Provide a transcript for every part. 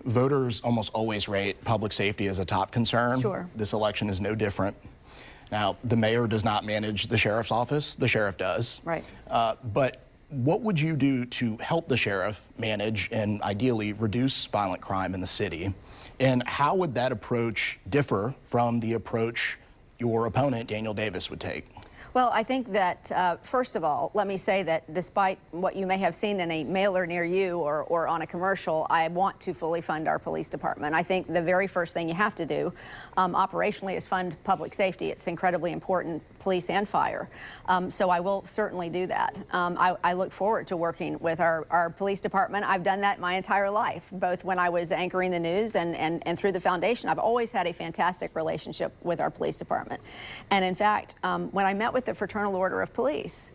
Voters almost always rate public safety as a top concern. Sure. This election is no different. Now, the mayor does not manage the sheriff's office. The sheriff does. Right. But what would you do to help the sheriff manage and ideally reduce violent crime in the city? And how would that approach differ from the approach your opponent, Daniel Davis, would take? Well, I think that, first of all, let me say that despite what you may have seen in a mailer near you or on a commercial, I want to fully fund our police department. I think the very first thing you have to do operationally is fund public safety. It's incredibly important, police and fire. So I will certainly do that. I look forward to working with our police department. I've done that my entire life, both when I was anchoring the news and through the foundation. I've always had a fantastic relationship with our police department. And in fact, when I met with the Fraternal Order of Police,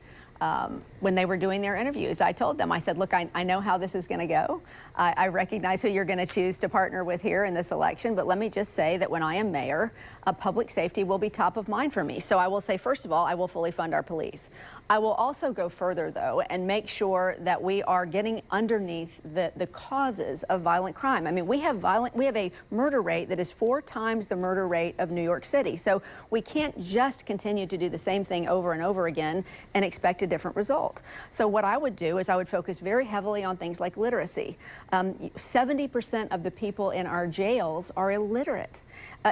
when they were doing their interviews, I told them, I said, look, I know how this is going to go. I recognize who you're going to choose to partner with here in this election, but let me just say that when I am mayor, public safety will be top of mind for me. So I will say, first of all, I will fully fund our police. I will also go further, though, and make sure that we are getting underneath the causes of violent crime. I mean, we have a murder rate that is 4 times the murder rate of New York City. So we can't just continue to do the same thing over and over again and expect a different result. So what I would do is I would focus very heavily on things like literacy. 70% of the people in our jails are illiterate.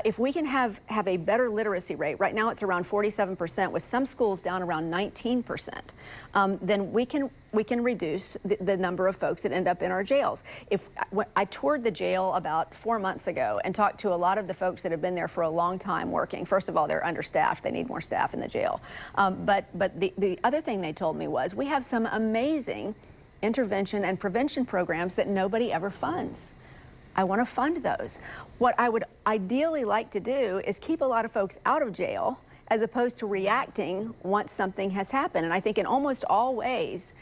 If we can have a better literacy rate, right now it's around 47%, with some schools down around 19%, then we can reduce the number of folks that end up in our jails. I toured the jail about 4 months ago and talked to a lot of the folks that have been there for a long time working. First of all, they're understaffed. They need more staff in the jail. But the other thing they told me was, we have some amazing intervention and prevention programs that nobody ever funds. I want to fund those. What I would ideally like to do is keep a lot of folks out of jail as opposed to reacting once something has happened. And I think in almost all ways,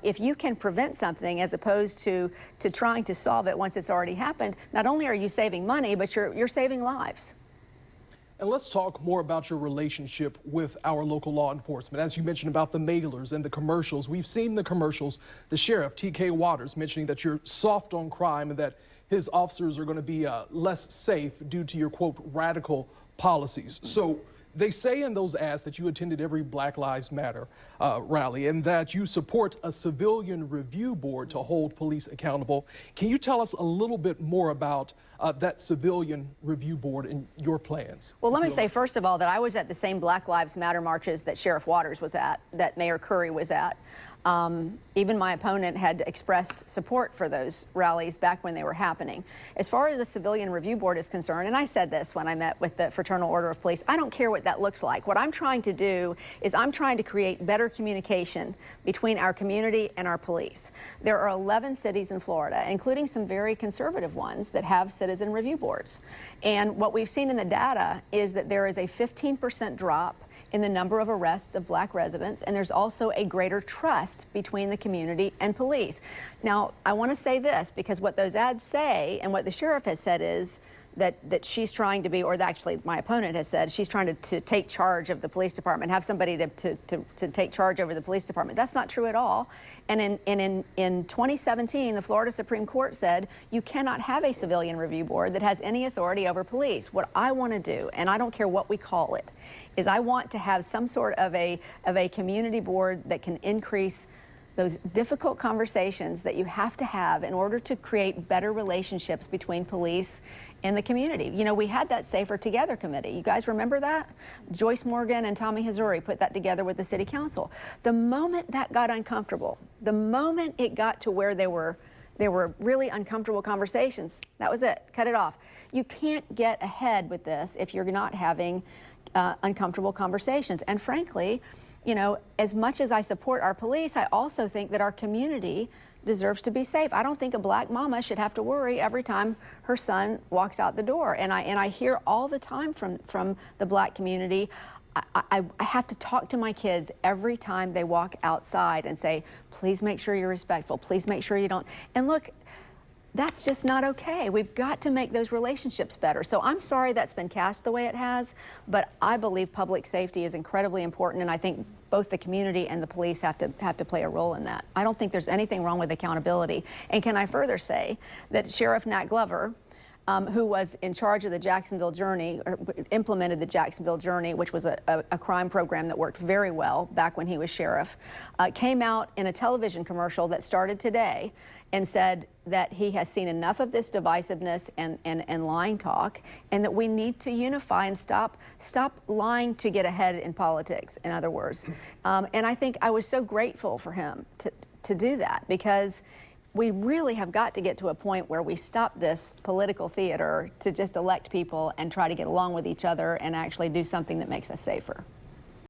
if you can prevent something as opposed to trying to solve it once it's already happened, not only are you saving money, but you're saving lives. And let's talk more about your relationship with our local law enforcement. As you mentioned about the mailers and the commercials, we've seen the commercials, the sheriff, T.K. Waters, mentioning that you're soft on crime and that his officers are going to be less safe due to your, quote, radical policies. So they say in those ads that you attended every Black Lives Matter rally and that you support a civilian review board to hold police accountable. Can you tell us a little bit more about that civilian review board and your plans? Well, let me say, first of all, that I was at the same Black Lives Matter marches that Sheriff Waters was at, that Mayor Curry was at. Even my opponent had expressed support for those rallies back when they were happening. As far as the Civilian Review Board is concerned, and I said this when I met with the Fraternal Order of Police, I don't care what that looks like. What I'm trying to do is I'm trying to create better communication between our community and our police. There are 11 cities in Florida, including some very conservative ones, that have citizen review boards. And what we've seen in the data is that there is a 15% drop in the number of arrests of Black residents, and there's also a greater trust between the community and police. Now, I want to say this, because what those ads say and what the sheriff has said is that she's trying to be, or actually my opponent has said, she's trying to take charge of the police department, have somebody to take charge over the police department. That's not true at all. And in 2017, the Florida Supreme Court said you cannot have a civilian review board that has any authority over police. What I want to do, and I don't care what we call it, is I want to have some sort of a community board that can increase those difficult conversations that you have to have in order to create better relationships between police and the community. You know, we had that Safer Together committee. You guys remember that? Joyce Morgan and Tommy Hazuri put that together with the city council. The moment that got uncomfortable, the moment it got to where there were really uncomfortable conversations, that was it. Cut it off. You can't get ahead with this if you're not having uncomfortable conversations. And frankly, you know, as much as I support our police, I also think that our community deserves to be safe. I don't think a Black mama should have to worry every time her son walks out the door. And I hear all the time from the Black community, I have to talk to my kids every time they walk outside and say, please make sure you're respectful. Please make sure you don't. And look, That's just not okay. We've got to make those relationships better. So I'm sorry that's been cast the way it has, but I believe public safety is incredibly important, and I think both the community and the police have to play a role in that. I don't think there's anything wrong with accountability. And can I further say that Sheriff Nat Glover, who was in charge of the Jacksonville Journey, or implemented the Jacksonville Journey, which was a crime program that worked very well back when he was sheriff, came out in a television commercial that started today and said that he has seen enough of this divisiveness and lying talk, and that we need to unify and stop lying to get ahead in politics, in other words. And I think I was so grateful for him to do that, because we really have got to get to a point where we stop this political theater to just elect people and try to get along with each other and actually do something that makes us safer.